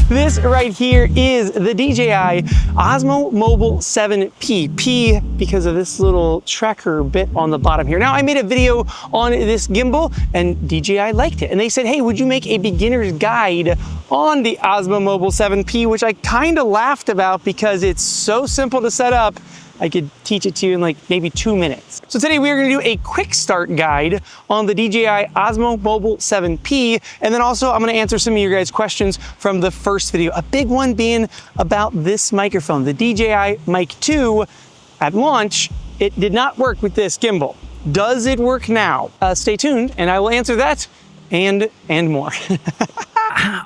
This right here is the DJI Osmo Mobile 7P. P because of this little tracker bit on the bottom here. Now, I made a video on this gimbal and DJI liked it. And they said, hey, would you make a beginner's guide on the Osmo Mobile 7P, which I kind of laughed about because it's so simple to set up. I could teach it to you in like maybe 2 minutes. So today we are gonna do a quick start guide on the DJI Osmo Mobile 7P. And then also I'm gonna answer some of your guys' questions from the first video. A big one being about this microphone, the DJI Mic 2. At launch, it did not work with this gimbal. Does it work now? Stay tuned and I will answer that and more.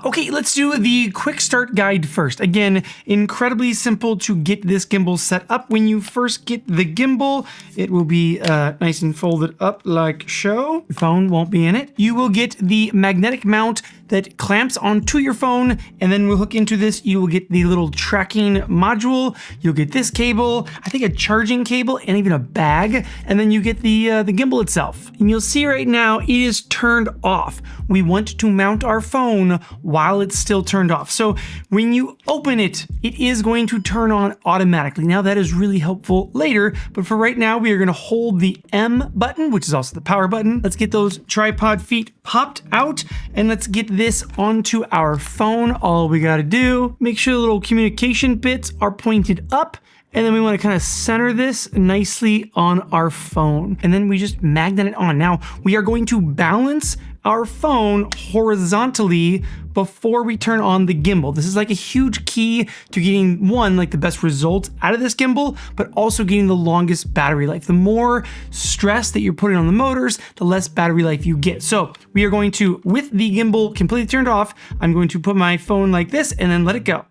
Okay, let's do the quick start guide first. Again, incredibly simple to get this gimbal set up. When you first get the gimbal, it will be nice and folded up like so. Your phone won't be in it. You will get the magnetic mount that clamps onto your phone, and then we'll hook into this. You will get the little tracking module. You'll get this cable, I think a charging cable, and even a bag. And then you get the gimbal itself. And you'll see right now it is turned off. We want to mount our phone while it's still turned off. So when you open it, it is going to turn on automatically. Now that is really helpful later, but for right now, we are gonna hold the M button, which is also the power button. Let's get those tripod feet popped out and let's get this onto our phone. All we gotta do, make sure the little communication bits are pointed up. And then we want to kind of center this nicely on our phone. And then we just magnet it on. Now we are going to balance our phone horizontally before we turn on the gimbal. This is like a huge key to getting like the best results out of this gimbal, but also getting the longest battery life. The more stress that you're putting on the motors, the less battery life you get. So we are going to, with the gimbal completely turned off, I'm going to put my phone like this and then let it go.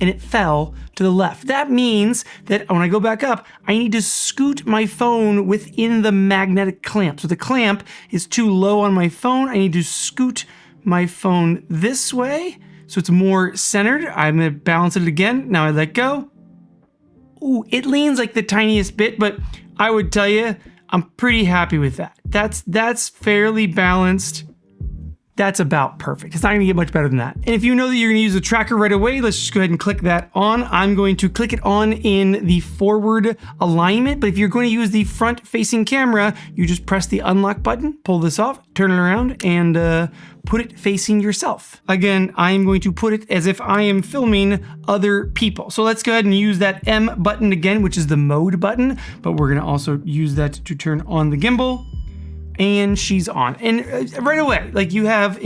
And it fell to the left. That means that when I go back up, I need to scoot my phone within the magnetic clamp. So the clamp is too low on my phone. I need to scoot my phone this way so it's more centered. I'm gonna balance it again. Now I let go. Ooh, it leans like the tiniest bit, but I would tell you, I'm pretty happy with that. That's fairly balanced. That's about perfect. It's not gonna get much better than that. And if you know that you're gonna use the tracker right away, let's just go ahead and click that on. I'm going to click it on in the forward alignment, but if you're going to use the front facing camera, you just press the unlock button, pull this off, turn it around, and put it facing yourself. Again, I am going to put it as if I am filming other people. So let's go ahead and use that M button again, which is the mode button, but we're gonna also use that to turn on the gimbal. And she's on. And right away, like you have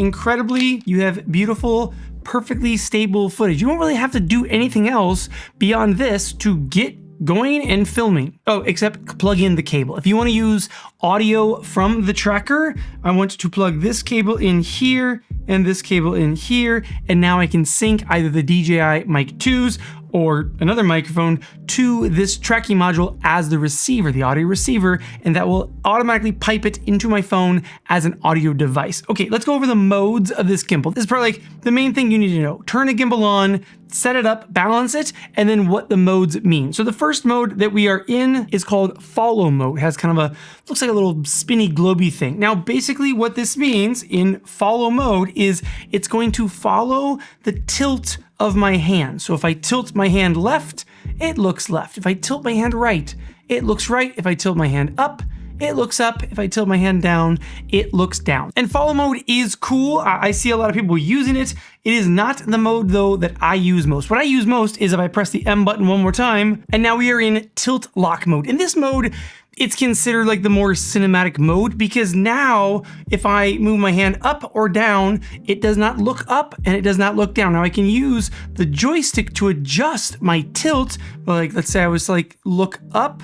beautiful, perfectly stable footage. You don't really have to do anything else beyond this to get going and filming. Oh, except plug in the cable. If you want to use audio from the tracker, I want to plug this cable in here and this cable in here. And now I can sync either the DJI Mic 2s or another microphone to this tracking module as the receiver, the audio receiver, and that will automatically pipe it into my phone as an audio device. Okay, let's go over the modes of this gimbal. This is probably like the main thing you need to know. Turn a gimbal on, set it up, balance it, and then what the modes mean. So the first mode that we are in is called follow mode. It has kind of looks like a little spinny globy thing. Now, basically what this means in follow mode is it's going to follow the tilt of my hand. So if I tilt my hand left, it looks left. If I tilt my hand right, it looks right. If I tilt my hand up, it looks up. If I tilt my hand down, it looks down. And follow mode is cool. I see a lot of people using it. It is not the mode though that I use most. What I use most is if I press the M button one more time, and now we are in tilt lock mode. In this mode, it's considered like the more cinematic mode because now if I move my hand up or down, it does not look up and it does not look down. Now I can use the joystick to adjust my tilt. Like let's say I was like look up.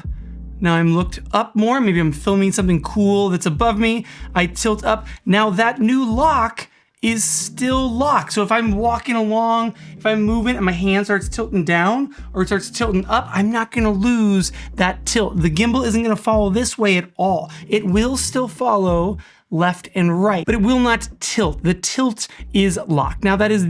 Now I'm looked up more. Maybe I'm filming something cool that's above me. I tilt up. Now that new lock is still locked. So if I'm walking along, if I'm moving and my hand starts tilting down or it starts tilting up, I'm not gonna lose that tilt. The gimbal isn't gonna follow this way at all. It will still follow left and right, but it will not tilt. The tilt is locked. Now that is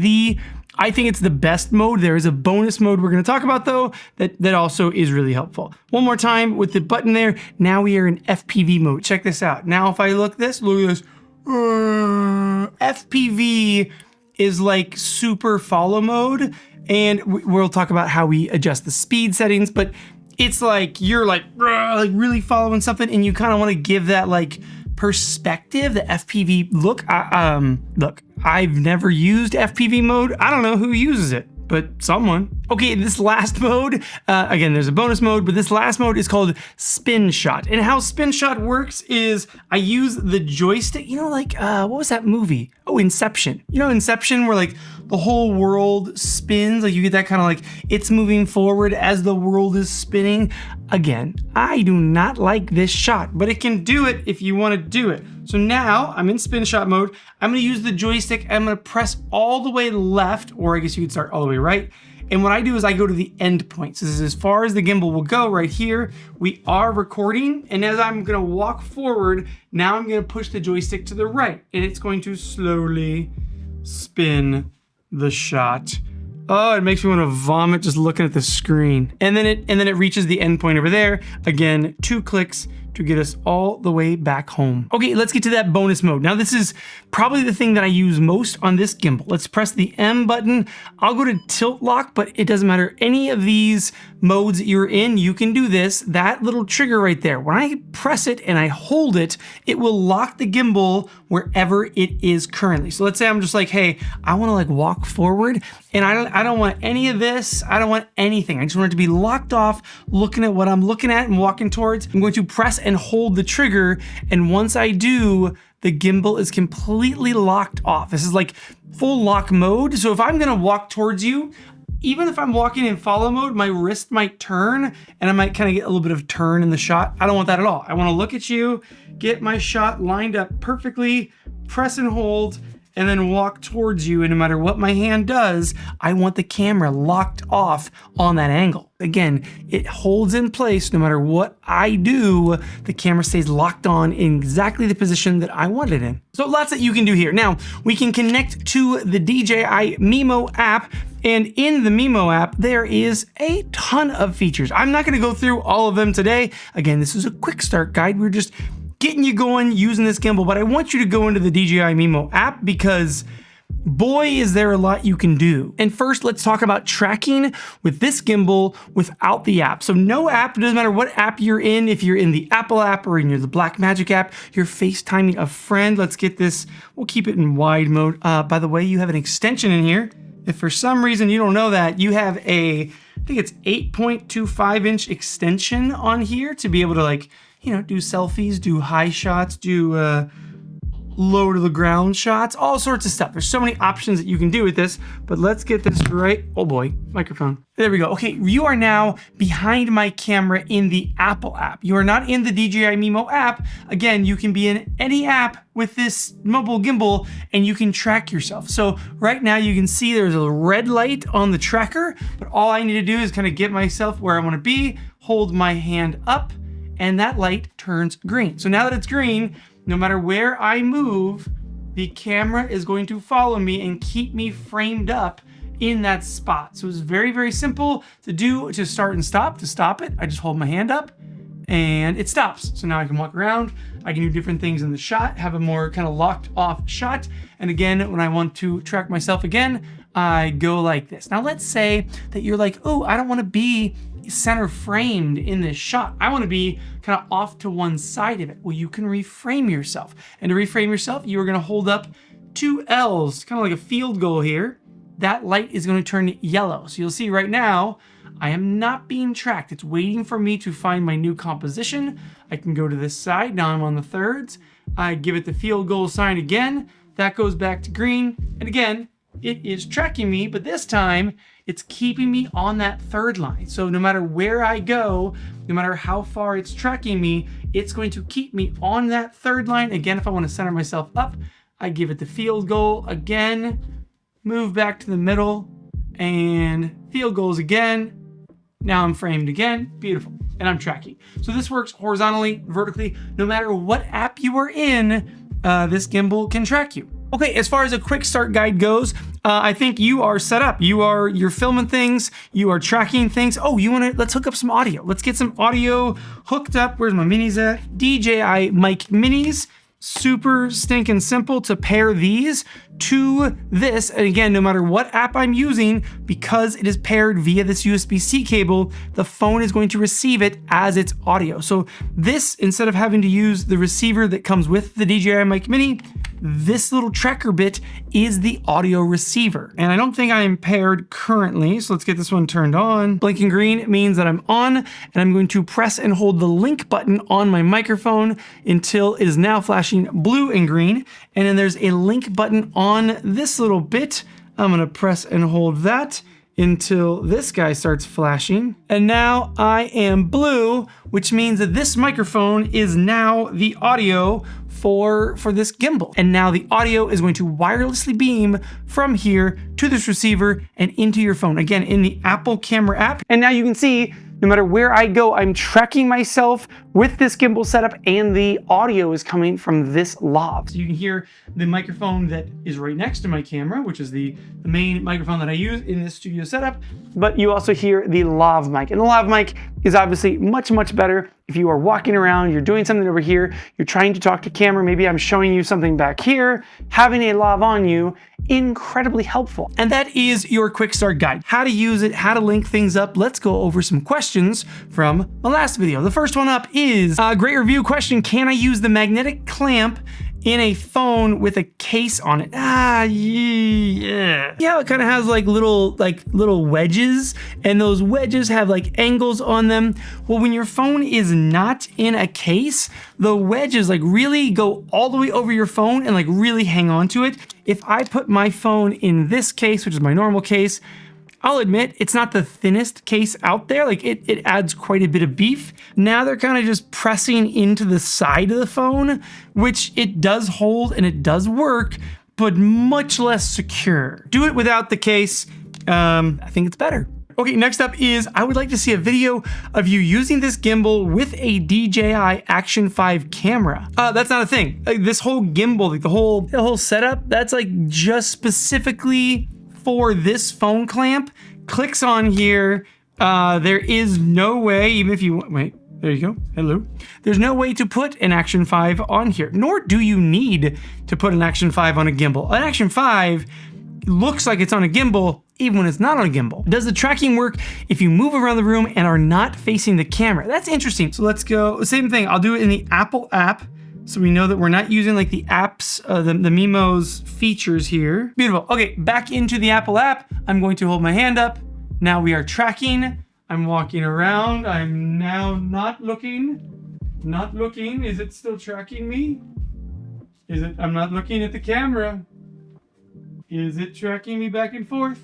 I think it's the best mode. There is a bonus mode we're gonna talk about though, that also is really helpful. One more time with the button there. Now we are in FPV mode. Check this out. Now if I look at this, FPV is like super follow mode. And we'll talk about how we adjust the speed settings, but it's like you're like really following something and you kind of want to give that like perspective, the FPV look. Look, I've never used FPV mode. I don't know who uses it, but someone. Okay, this last mode, again, there's a bonus mode, but this last mode is called Spin Shot. And how Spin Shot works is I use the joystick, you know, like, what was that movie? Oh, Inception. You know, Inception, where like the whole world spins, like you get that kind of like, it's moving forward as the world is spinning. Again, I do not like this shot, but it can do it if you want to do it. So now I'm in Spin Shot mode. I'm going to use the joystick. I'm going to press all the way left, or I guess you could start all the way right. And what I do is I go to the end point. So this is as far as the gimbal will go right here. We are recording. And as I'm going to walk forward, now I'm going to push the joystick to the right. And it's going to slowly spin the shot. Oh, it makes me want to vomit just looking at the screen. And then it reaches the end point over there. Again, 2 clicks to get us all the way back home. Okay, let's get to that bonus mode. Now this is probably the thing that I use most on this gimbal. Let's press the M button. I'll go to tilt lock, but it doesn't matter. Any of these modes that you're in, you can do this. That little trigger right there, when I press it and I hold it, it will lock the gimbal wherever it is currently. So let's say I'm just like, hey, I wanna like walk forward and I don't want any of this. I don't want anything. I just want it to be locked off, looking at what I'm looking at and walking towards. I'm going to press and hold the trigger. And once I do, the gimbal is completely locked off. This is like full lock mode. So if I'm gonna walk towards you, even if I'm walking in follow mode, my wrist might turn and I might kind of get a little bit of turn in the shot. I don't want that at all. I wanna look at you, get my shot lined up perfectly, press and hold, and then walk towards you. And no matter what my hand does, I want the camera locked off on that angle. Again, it holds in place no matter what I do, the camera stays locked on in exactly the position that I want it in. So lots that you can do here. Now, we can connect to the DJI Mimo app, and in the Mimo app, there is a ton of features. I'm not gonna go through all of them today. Again, this is a quick start guide. We're just getting you going using this gimbal, but I want you to go into the DJI Mimo app because boy, is there a lot you can do. And first, let's talk about tracking with this gimbal without the app. So no app, it doesn't matter what app you're in, if you're in the Apple app or in the Blackmagic app, you're FaceTiming a friend. Let's get this, we'll keep it in wide mode. By the way, you have an extension in here. If for some reason you don't know that, you have a, I think it's 8.25 inch extension on here to be able to like, you know, do selfies, do high shots, do low to the ground shots, all sorts of stuff. There's so many options that you can do with this, but let's get this right. Oh boy, microphone. There we go. Okay, you are now behind my camera in the Apple app. You are not in the DJI Mimo app. Again, you can be in any app with this mobile gimbal and you can track yourself. So right now you can see there's a red light on the tracker, but all I need to do is kind of get myself where I want to be, hold my hand up, and that light turns green. So now that it's green, no matter where I move, the camera is going to follow me and keep me framed up in that spot. So it's very, very simple to do, to start and stop. To stop it, I just hold my hand up and it stops. So now I can walk around, I can do different things in the shot, have a more kind of locked off shot. And again, when I want to track myself again, I go like this. Now let's say that you're like, oh, I don't want to be center framed in this shot. I want to be kind of off to one side of it. Well, you can reframe yourself. And to reframe yourself, you are going to hold up 2 L's, kind of like a field goal here. That light is going to turn yellow. So you'll see right now, I am not being tracked. It's waiting for me to find my new composition. I can go to this side. Now I'm on the thirds. I give it the field goal sign again. That goes back to green. And again, it is tracking me, but this time it's keeping me on that third line. So no matter where I go, no matter how far it's tracking me, it's going to keep me on that third line. Again, if I want to center myself up, I give it the field goal again, move back to the middle, and field goals again. Now I'm framed again, beautiful, and I'm tracking. So this works horizontally, vertically, no matter what app you are in, this gimbal can track you. Okay, as far as a quick start guide goes, I think you are set up. You're filming things, you are tracking things. Oh, let's hook up some audio. Let's get some audio hooked up. Where's my minis at? DJI mic minis. super stinking simple to pair these to this. And again, no matter what app I'm using, because it is paired via this USB-C cable, the phone is going to receive it as its audio. So this, instead of having to use the receiver that comes with the DJI Mic Mini, this little tracker bit is the audio receiver. And I don't think I am paired currently, so let's get this one turned on. Blinking green means that I'm on, and I'm going to press and hold the link button on my microphone until it is now flashing blue and green. And then there's a link button on this little bit. I'm gonna press and hold that until this guy starts flashing. And now I am blue, which means that this microphone is now the audio for this gimbal. And now the audio is going to wirelessly beam from here to this receiver and into your phone. Again, in the Apple Camera app. And now you can see, no matter where I go, I'm tracking myself with this gimbal setup, and the audio is coming from this lav. So you can hear the microphone that is right next to my camera, which is the main microphone that I use in this studio setup, but you also hear the lav mic. And the lav mic is obviously much, much better if you are walking around, you're doing something over here, you're trying to talk to camera, maybe I'm showing you something back here, having a lav on you, incredibly helpful. And that is your quick start guide. How to use it, how to link things up. Let's go over some questions from the last video. The first one up is a great review question. Can I use the magnetic clamp in a phone with a case on it? Yeah. Yeah, it kind of has like little wedges, and those wedges have like angles on them. Well, when your phone is not in a case, the wedges like really go all the way over your phone and like really hang on to it. If I put my phone in this case, which is my normal case, I'll admit it's not the thinnest case out there. Like it adds quite a bit of beef. Now they're kind of just pressing into the side of the phone, which it does hold and it does work, but much less secure. Do it without the case. I think it's better. Okay, next up is, I would like to see a video of you using this gimbal with a DJI Action 5 camera. That's not a thing. Like, this whole gimbal, like the whole setup, that's like just specifically for this phone clamp. Clicks on here. There is no way, even if you, wait, there you go, hello. There's no way to put an Action 5 on here, nor do you need to put an Action 5 on a gimbal. An Action 5 looks like it's on a gimbal, even when it's not on a gimbal. Does the tracking work if you move around the room and are not facing the camera? That's interesting. So let's go, same thing, I'll do it in the Apple app, so we know that we're not using like the apps, the Mimo's features here. Beautiful. Okay, back into the Apple app. I'm going to hold my hand up. Now we are tracking. I'm walking around. I'm now not looking. Not looking. Is it still tracking me? Is it? I'm not looking at the camera. Is it tracking me back and forth?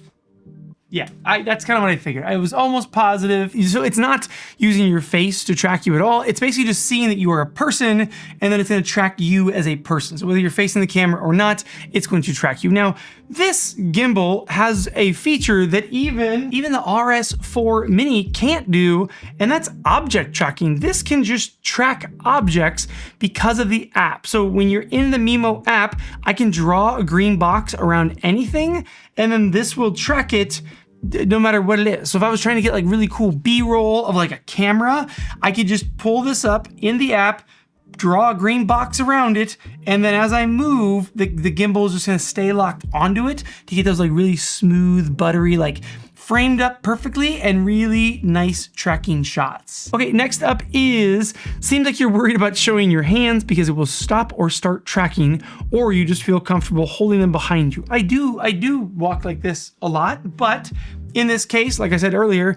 Yeah, that's kind of what I figured. I was almost positive. So it's not using your face to track you at all. It's basically just seeing that you are a person, and then it's going to track you as a person. So whether you're facing the camera or not, it's going to track you. Now, this gimbal has a feature that even the RS4 Mini can't do, and that's object tracking. This can just track objects because of the app. So when you're in the Mimo app, I can draw a green box around anything, and then this will track it no matter what it is. So if I was trying to get like really cool B-roll of like a camera, I could just pull this up in the app, draw a green box around it, and then as I move, the gimbal is just gonna stay locked onto it to get those like really smooth, buttery, like framed up perfectly and really nice tracking shots. Okay, next up is, seems like you're worried about showing your hands because it will stop or start tracking, or you just feel comfortable holding them behind you. I do walk like this a lot, but in this case, like I said earlier,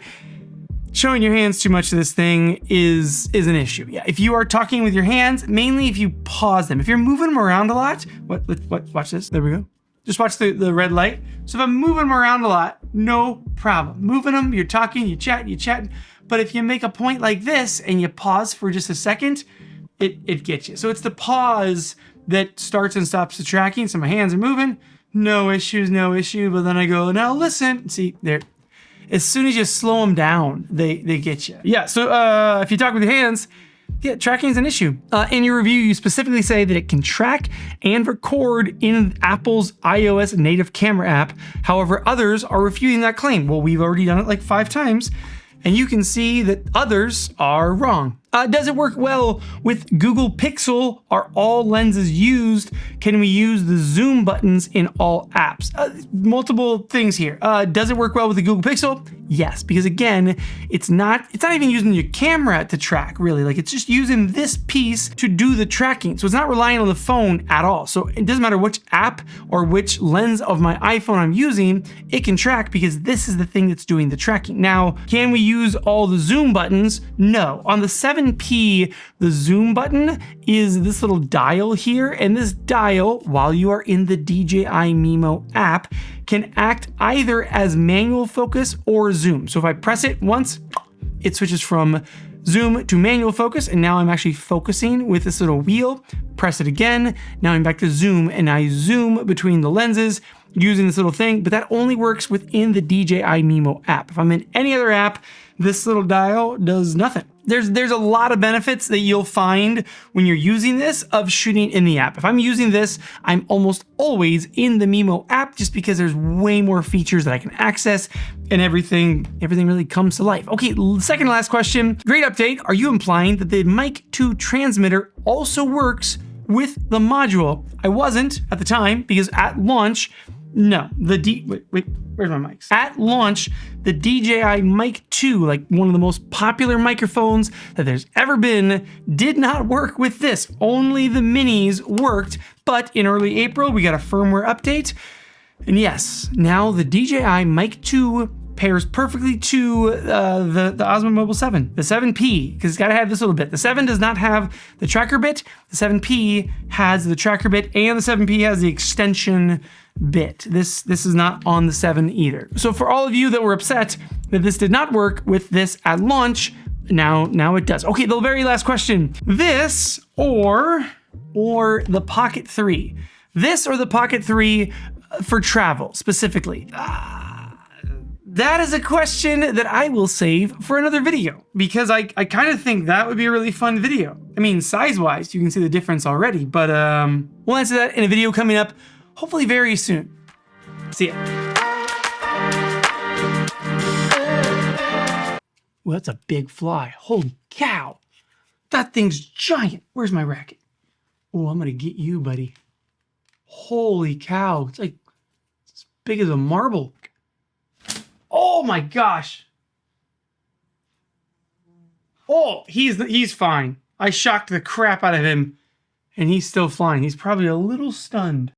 showing your hands too much to this thing is an issue. Yeah, if you are talking with your hands, mainly if you pause them. If you're moving them around a lot, watch this, there we go. Just watch the red light. So if I'm moving them around a lot, no problem. Moving them, you're talking, you chat. But if you make a point like this and you pause for just a second, it gets you. So it's the pause that starts and stops the tracking. So my hands are moving, no issues, no issue. But then I go, now listen, see there. As soon as you slow them down, they get you. Yeah, so if you talk with your hands, yeah, tracking is an issue. In your review, you specifically say that it can track and record in Apple's iOS native camera app. However, others are refuting that claim. Well, we've already done it like 5 times, and you can see that others are wrong. Does it work well with Google Pixel? Are all lenses used? Can we use the zoom buttons in all apps? Multiple things here. Does it work well with the Google Pixel? Yes, because again, it's not even using your camera to track really. Like it's just using this piece to do the tracking. So it's not relying on the phone at all. So it doesn't matter which app or which lens of my iPhone I'm using, it can track because this is the thing that's doing the tracking. Now, can we use all the zoom buttons? No. On the 7P, the zoom button is this little dial here, and this dial, while you are in the DJI Mimo app, can act either as manual focus or zoom. So if I press it once, it switches from zoom to manual focus, and now I'm actually focusing with this little wheel. Press it again, now I'm back to zoom, and I zoom between the lenses using this little thing, but that only works within the DJI Mimo app. If I'm in any other app, this little dial does nothing. There's a lot of benefits that you'll find when you're using this of shooting in the app. If I'm using this, I'm almost always in the Mimo app just because there's way more features that I can access and everything really comes to life. Okay, second to last question. Great update. Are you implying that the Mic 2 transmitter also works with the module? I wasn't at the time because at launch, no, wait, where's my mics? At launch, the DJI Mic 2, like one of the most popular microphones that there's ever been, did not work with this. Only the minis worked, but in early April, we got a firmware update. And yes, now the DJI Mic 2 pairs perfectly to the Osmo Mobile 7, the 7P, because it's got to have this little bit. The 7 does not have the tracker bit. The 7P has the tracker bit, and the 7P has the extension bit. This is not on the 7 either. So for all of you that were upset that this did not work with this at launch, now it does. Okay, the very last question. This or the Pocket 3? This or the Pocket 3 for travel specifically? That is a question that I will save for another video because I kind of think that would be a really fun video. I mean, size-wise, you can see the difference already, but we'll answer that in a video coming up hopefully very soon. See ya. Well, that's a big fly. Holy cow. That thing's giant. Where's my racket? Oh, I'm gonna get you, buddy. Holy cow. It's like as big as a marble. Oh my gosh. Oh, he's fine. I shocked the crap out of him and he's still flying. He's probably a little stunned.